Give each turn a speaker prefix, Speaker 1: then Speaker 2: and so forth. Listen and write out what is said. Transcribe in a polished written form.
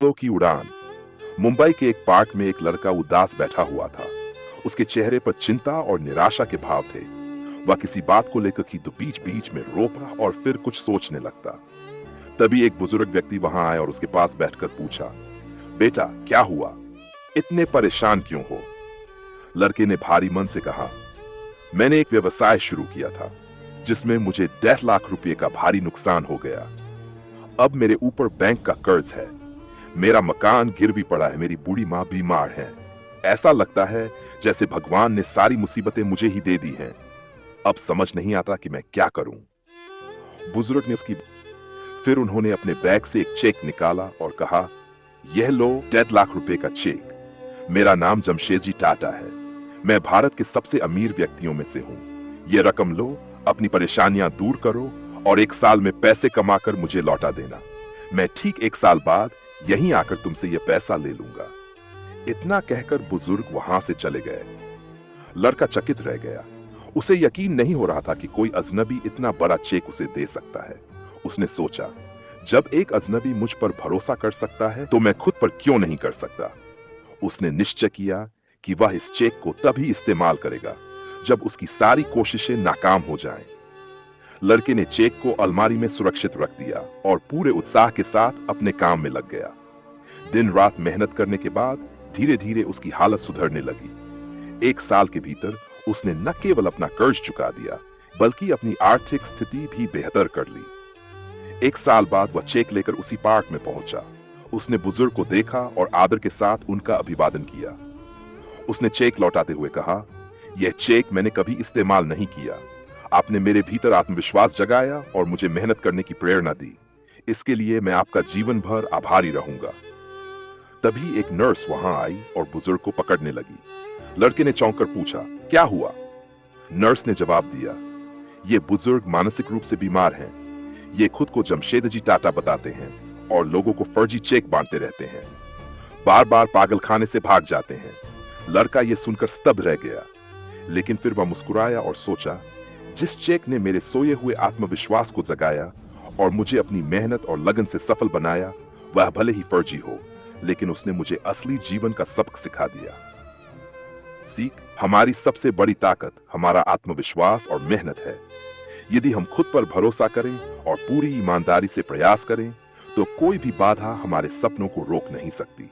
Speaker 1: लो की उड़ान। मुंबई के एक पार्क में एक लड़का उदास बैठा हुआ था। उसके चेहरे पर चिंता और निराशा के भाव थे। वह किसी बात को लेकर की तो बीच बीच में रोका और फिर कुछ सोचने लगता। तभी एक बुजुर्ग व्यक्ति वहां आया और उसके पास बैठकर पूछा, बेटा क्या हुआ, इतने परेशान क्यों हो? लड़के ने भारी मन से कहा, मैंने एक व्यवसाय शुरू किया था जिसमें मुझे 1.5 लाख रुपए का भारी नुकसान हो गया। अब मेरे ऊपर बैंक का कर्ज है, मेरा मकान गिरवी पड़ा है, मेरी बूढ़ी माँ बीमार है। ऐसा लगता है जैसे भगवान ने सारी मुसीबतें मुझे ही दे दी हैं। अब समझ नहीं आता कि मैं क्या करूं। बुजुर्ग ने उसकी फिर उन्होंने अपने बैग से एक चेक निकाला और कहा, यह लो 1.5 लाख रुपए का चेक। मेरा नाम जमशेदजी टाटा है। मैं भारत के सबसे अमीर व्यक्तियों में से हूं। यह रकम लो, अपनी परेशानियां दूर करो और 1 साल में पैसे कमाकर मुझे लौटा देना। मैं ठीक 1 साल बाद यहीं आकर तुमसे यह पैसा ले लूंगा। इतना कहकर बुजुर्ग वहां से चले गए। लड़का चकित रह गया। उसे यकीन नहीं हो रहा था कि कोई अजनबी इतना बड़ा चेक उसे दे सकता है। उसने सोचा, जब एक अजनबी मुझ पर भरोसा कर सकता है तो मैं खुद पर क्यों नहीं कर सकता। उसने निश्चय किया कि वह इस चेक को तभी इस्तेमाल करेगा जब उसकी सारी कोशिशें नाकाम हो जाएं। लड़के ने चेक को अलमारी में सुरक्षित रख दिया और पूरे उत्साह के साथ अपने काम में लग गया। दिन रात मेहनत करने के बाद धीरे धीरे उसकी हालत सुधरने लगी। 1 साल के भीतर उसने न केवल अपना कर्ज चुका दिया बल्कि अपनी आर्थिक स्थिति भी बेहतर कर ली। 1 साल बाद वह चेक लेकर उसी पार्क में पहुंचा। उसने बुजुर्ग को देखा और आदर के साथ उनका अभिवादन किया। उसने चेक लौटाते हुए कहा, यह चेक मैंने कभी इस्तेमाल नहीं किया। आपने मेरे भीतर आत्मविश्वास जगाया और मुझे मेहनत करने की प्रेरणा दी। इसके लिए मैं आपका जीवन भर आभारी रहूंगा। तभी एक नर्स वहां आई और बुजुर्ग को पकड़ने लगी। लड़के ने चौंक कर पूछा, क्या हुआ? नर्स ने जवाब दिया, ये बुजुर्ग मानसिक रूप से बीमार हैं। ये खुद को जमशेदजी टाटा बताते हैं और लोगों को फर्जी चेक बांटते रहते हैं। बार बार पागलखाने से भाग जाते हैं। लड़का ये सुनकर स्तब्ध रह गया, लेकिन फिर वह मुस्कुराया और सोचा, जिस चेक ने मेरे सोए हुए आत्मविश्वास को जगाया और मुझे अपनी मेहनत और लगन से सफल बनाया, वह भले ही फर्जी हो, लेकिन उसने मुझे असली जीवन का सबक सिखा दिया। सीख, हमारी सबसे बड़ी ताकत हमारा आत्मविश्वास और मेहनत है। यदि हम खुद पर भरोसा करें और पूरी ईमानदारी से प्रयास करें, तो कोई भी बाधा हमारे सपनों को रोक नहीं सकती।